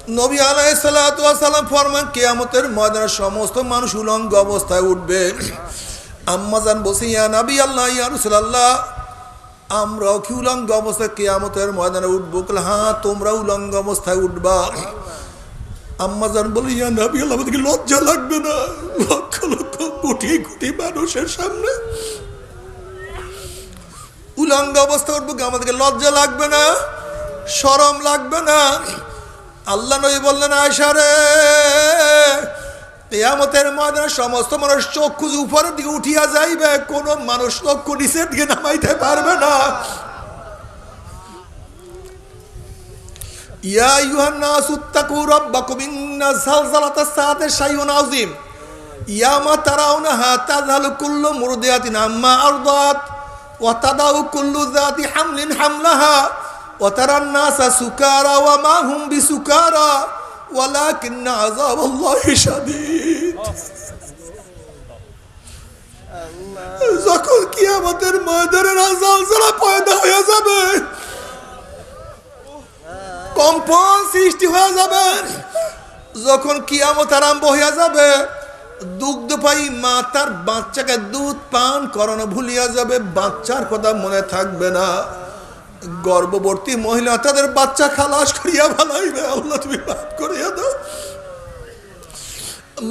নবী আলাইহিস সালাতু ওয়াস সালাম ফরমান কিয়ামতের ময়দানে সমস্ত মানুষ উলঙ্গ অবস্থায় উঠবে। আম্মা জান বলছে ইয়া নবী আল্লাহ ইয়া রাসূলুল্লাহ আমরাও কি উলঙ্গ অবস্থায় কিয়ামতের ময়দানে উঠবো? হ্যাঁ তোমরা উলঙ্গ অবস্থায় উঠবা। আম্মা জান বলে ইয়া নবী আল্লাহ আমাদেরকে লজ্জা লাগবে না? লক্ষ লক্ষ কোটি কোটি মানুষের সামনে উলঙ্গ অবস্থায় উঠবো, আমাদেরকে লজ্জা লাগবে না? শরম লাগবে না? আল্লাহ নবী বললেন আয়েশা রে কিয়ামতের ময়দানে সমস্ত মানুষ চক্ষু উপরের দিকে উঠিয়া যাইবে, কোন মানুষ চক্ষু নিচের দিকে নামাইতে পারবে না। ইয়া আইয়ুহান নাসু তাকু রাব্বাকুম ইন্না যালজালাতাস সাআতি শাইউন আযীম ইয়ামা তারাউনাহা তাযহালু কুল্লু মুরদিয়াতিন আম্মা আরদাত ওয়া তাদাউ কুল্লু যাতি হামলিন হামলাহা ওয়া তারান নাসা সুকারা ওয়া মা হুম বিসুকারা ওয়ালাকিন্না আযাবাল্লাহি শাদীদ। যখন কিয়ামতের ময়দানে জালজালা পয়দা হয়ে যাবে, কম্পন সৃষ্টি হয়ে যাবে, যখন কিয়ামত আরম্ভ হয়ে যাবে, দুগ্ধপায়ী মা তার বাচ্চাকে দুধ পান করানো ভুলিয়া যাবে, বাচ্চার কথা মনে থাকবে না। গর্ভবতী মহিলা তাদের বাচ্চা খালাস করিয়া ভালাইবে, আল্লাহ তুমি মাফ করিয়া দাও।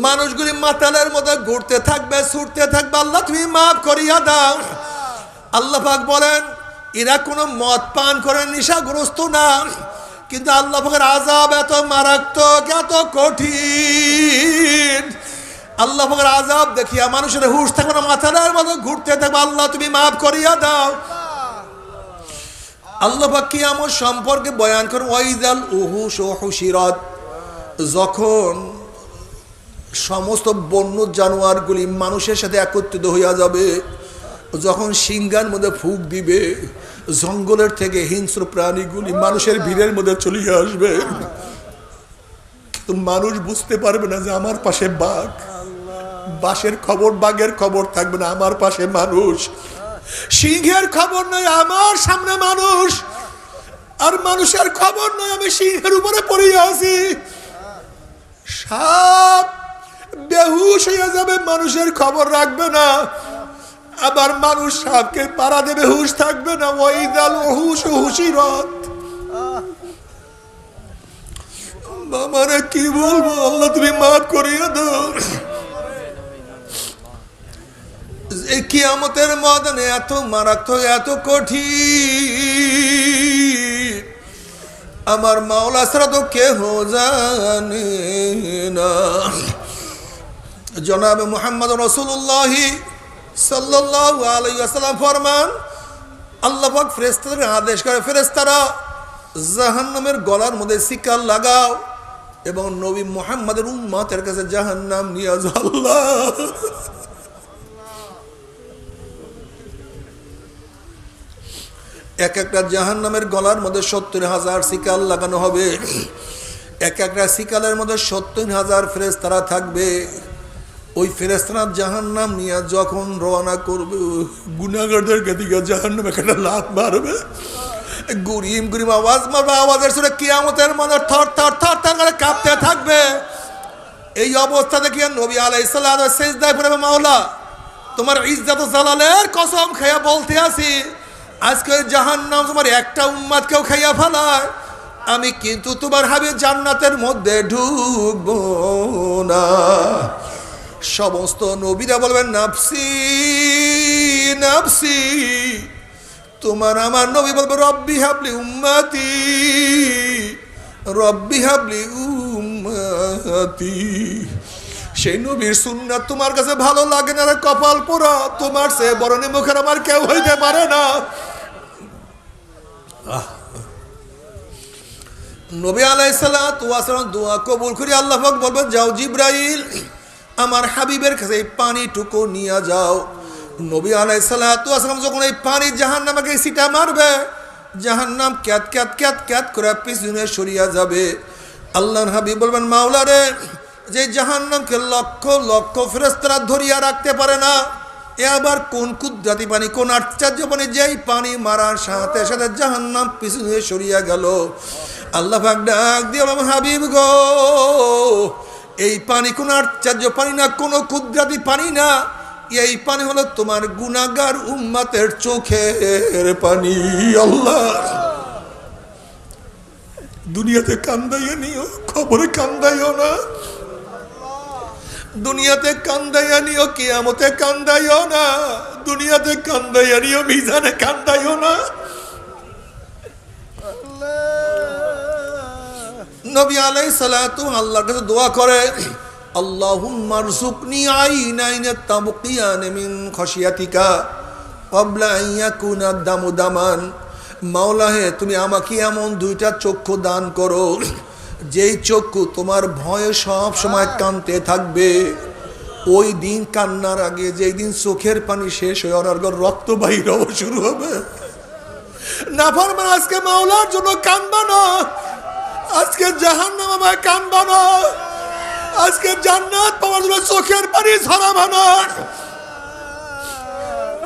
মানুষগুলি মাতালের মতো ঘুরতে থাকবে, ছুটতে থাকবে, আল্লাহ তুমি মাফ করিয়া দাও। আল্লাহ পাক বলেন এরা কোনো মদ পান করে নেশাগ্রস্ত না, কিন্তু আল্লাহ পাকের আযাব এত মারাত্মক, এত কঠিন। আল্লাহ পাকের আযাব দেখিয়া মানুষের হুঁশ থাকবে না, মাতালের মতো ঘুরতে থাকবে, আল্লাহ তুমি মাফ করিয়া দাও। আল্লাহ পাক কিয়ামত সম্পর্কে বয়ান করেন ওয়াইজাল উহুশ হুশিরাত, যখন সমস্ত বন্য জানোয়ারগুলি মানুষের সাথে একত্রিত হইয়া যাবে, যখন সিংহার মধ্যে ফুঁক দিবে, জঙ্গলের থেকে হিংস্র প্রাণীগুলি মানুষের ভিড়ের মধ্যে চলিয়ে আসবে, কিন্তু মানুষ বুঝতে পারবে না যে আমার পাশে বাঘ। বাঘের খবর, বাঘের খবর থাকবে না, আমার পাশে মানুষ। সিংহের খবর নয় আমার সামনে মানুষ, আর মানুষের খবর নয় আমি সিংহের উপরে পড়িয়া আছি। সাপ বেহুশ হইয়া যাবে, মানুষের খবর রাখবে না, আবার মানুষ সাপকে পাড়া দেবে, হুশ থাকবে না। ওয়াইদাল উহুশ হুশিরাত, মামারে কি বলবো, আল্লাহ তুমি মাফ করিয়া দাও। এই কিয়ামতের ময়দানে এত মারাত্মক, এত কঠিন, আমার মাওলা ছাড়া তো কেহ জানে না। জনাবে মুহাম্মদ রাসূলুল্লাহ সাল্লাল্লাহু আলাইহি ওয়াসাল্লাম ফরমান আল্লাহ পাক ফেরেশতাদের আদেশ করে, ফেরেশতারা জাহান্নামের গলার মধ্যে শিকল লাগাও এবং নবী মুহাম্মদের উম্মতের কাছে জাহান্নাম নিয়ে যাও। আল্লাহ এক একটা জাহান্নামের গলার মধ্যে ৭০,০০০ শিকল লাগানো হবে, এক একটা শিকলের মধ্যে ৭০,০০০ ফেরেশতারা থাকবে। ওই ফেরেশতারা জাহান্নাম নিয়ে যখন রওনা করবে, গুনাহগারদের দিকে জাহান্নামে একটা লাফ মারবে, গুরিম গুরিম আওয়াজ মারবে, আওয়াজের সুরে কিয়ামতের মধ্যে থর থর থর থর করে কাঁপতে থাকবে। এই অবস্থা দেখিয়া নবী আলাইহিস সালাম সিজদায় পড়বে, মাওলা তোমার ইজ্জত ও জালালের কসম খাইয়া বলতে আছি, আজকে জাহান্নাম তোমার একটা উম্মতকেও খাইয়া ফেলায়, আমি কিন্তু তোমার হাবিব জান্নাতের মধ্যে ঢুকবো না। সমস্ত নবীরা বলবেন নাফসি নাফসি, তোমার আমার নবী বলবে রব্বি হাবলি উম্মতি, রব্বি হাবলি উম্মতি। সেই নবীর সুন্নাত তোমার কাছে ভালো লাগে না রে কপাল পোড়া, তোমার সে বরণে মুখের আমার কেউ হইতে পারে না। নবী আলাইহিস সালাতু ওয়াস সালাম দোয়া কবুল করে আল্লাহ পাক বলবেন যাও জিবরাইল আমার হাবিবের কাছে এই পানিটুকু নিয়ে যাও। নবী আলাইহিস সালাতু ওয়াস সালাম যখন এই পানি জাহান্নামকে ছিটা মারবে, জাহান্নাম ক্যাত ক্যাত ক্যাত ক্যাত করে পিছনে সরিয়া যাবে। আল্লাহর হাবিব বলবেন মাওলা রে, যে জাহান্নামকে লক্ষ লক্ষ ফেরেশতারা ধরিয়া রাখতে পারে না, এ আবার কোন কুদরতি পানি, কোন আশ্চর্য পানি, যেই পানি মারার সাথে সাথে জাহান্নাম পিছনে সরিয়া গেল। আল্লাহ পাক ডাক দিয়ে বললাম, হাবিব গো, এই পানি কোনো আশ্চর্য পানি না, কোনো কুদরতি পানি না, এই পানি হলো তোমার গুনাহগার উম্মতের চোখের পানি। আল্লাহ, দুনিয়াতে কান্দাইয়া নিও, খবরে কান্দাইও না, দুনিয়াতে কান্দাইয়া নিও, কিয়ামতে কান্দাইও না, দুনিয়াতে কান্দাইয়া নিও, মিজানে কান্দাইও না। নবী আলাইহিস সালাতু আল্লাহর কাছে দোয়া করে, আল্লাহুম্মা রযুকনি আইনাইন তাবকিয়ান মিন খাশিয়াতিকা ক্বাবলা আন ইয়াকুনা দামু দামান। মাওলা হে, তুমি আমাকে এমন দুইটা চক্ষু দান করো, যেই চক্ষু তোমার ভয়ে সব সময় কাঁদতে থাকবে। ওই দিন কান্নার আগে, যেই দিন চোখের পানি শেষ হয়ে অনার্গর রক্ত বাহির হওয়া শুরু হবে। নাফরমান আজকে মাওলার জন্য কাঁদবা না, আজকে জাহান্নাম আমায় কাঁদবা না, আজকে জান্নাত পাওয়ার জন্য চোখের পানি ঝরাবা না।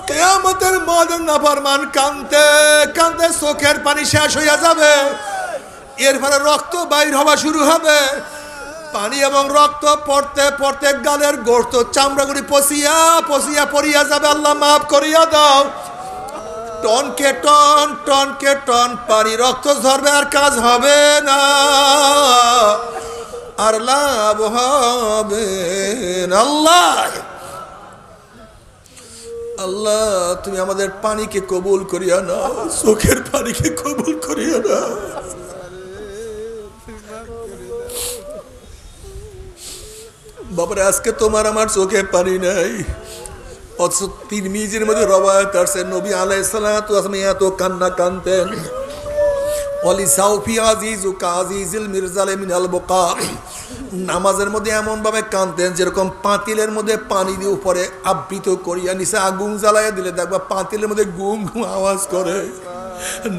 কিয়ামতের মাঠে নাফরমান কাঁদতে কাঁদতে চোখের পানি শেষ হইয়া যাবে, এরপরে রক্ত বাইর হওয়া শুরু হবে। পানি এবং রক্ত পড়তে পড়তে গালের গোশত চামড়াগুলি পচিয়া পচিয়া পড়িয়া যাবে। আল্লাহ মাফ করিয়া দাও। টনকে টন টনকে টন পানি রক্ত ঝরবে, আর কাজ হবে না, আর লাভ হবে না। আল্লাহ আল্লাহ, তুমি আমাদের পানিকে কবুল করিয়া নাও, চোখের পানিকে কবুল করিয়া নাও। বাবারে, আজকে তোমার আমার চোখে পানি নাই, অথচ তিরমিজির মধ্যে রওয়ায়াত আছে নবী আলাইহিস সালাতু ওয়াস সালাম এত কান্না কাঁদতেন। ওয়ালি সাউফি আজিজু কাজিজিল মিরজাল মিনাল বুকা। নামাজের মধ্যে এমন ভাবে কাঁদতেন যেরকম পাতিলের মধ্যে পানি দিয়ে উপরে আবৃত করিয়া নিচে আগুন জ্বালাইয়া দিলে দেখবা পাতিলের মধ্যে গুম গুম আওয়াজ করে।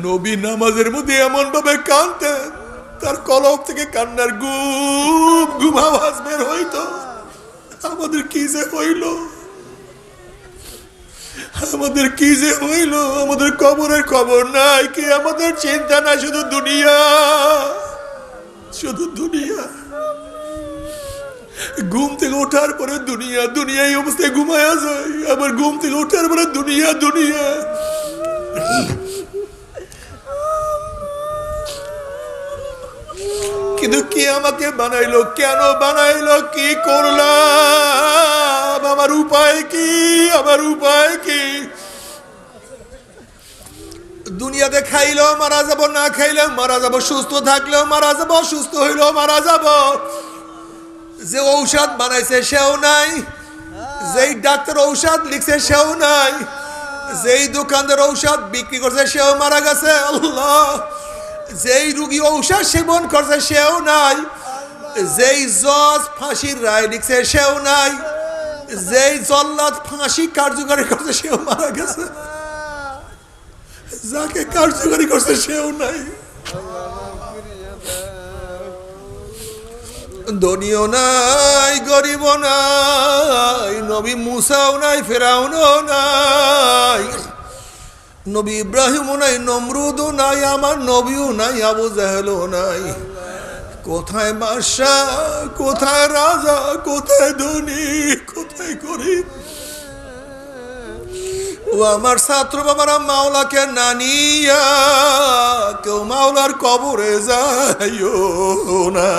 নবী নামাজের মধ্যে এমন ভাবে কাঁদতেন, তার কলব থেকে কান্নার গুম গুম আওয়াজ বের হইতো। আমাদের কি যে হইল, আমাদের কি যে হইল, আমাদের কবরের খবর নাই কি, আমাদের চিন্তা নাই, শুধু দুনিয়া, শুধু দুনিয়া। ঘুম থেকে ওঠার পরে দুনিয়া, দুনিয়া এই অবস্থায় ঘুমায়া যায়, আবার ঘুম থেকে ওঠার পরে দুনিয়া, দুনিয়া। কিন্তু কে আমাকে বানাইলো, কেন বানাইলো, কি করলাম, আমার উপায় কি, আমার উপায় কি? দুনিয়াতে খাইলেও মারা যাব, না খাইলেও মারা যাব, সুস্থ থাকলেও মারা যাব, অসুস্থ হইলেও মারা যাব। যে ঔষধ বানাইছে সেও নাই, যেই ডাক্তার ঔষধ লিখছে সেও নাই, যেই দোকানদার ঔষধ বিক্রি করছে সেও মারা গেছে। আল্লাহ, যেই রুগী ঔষধ সেবন করছে সেও নাই, যেই জজ ফাঁসির রায় লিখছে সেও নাই, যেই জল্লাদ ফাঁসি কার্যকরী করছে সেও মারা গেছে, যাকে কার্যকরী করছে সেও নাই। ধনীও নাই, গরিবও নাই, নবী মুসাও নাই, ফেরাউনও নাই, নবী ইব্রাহিমও নাই, নমরুদও নাই, আমার নবীও নাই, আবু জাহেলও নাই। কোথায় বাদশাহ, কোথায় রাজা, কোথায় ধনী, কোথায় গরিব? ও আমার ছাত্র বাবারা, মাওলাকে না নিয়া কেউ মাওলার কবরে যাইও না।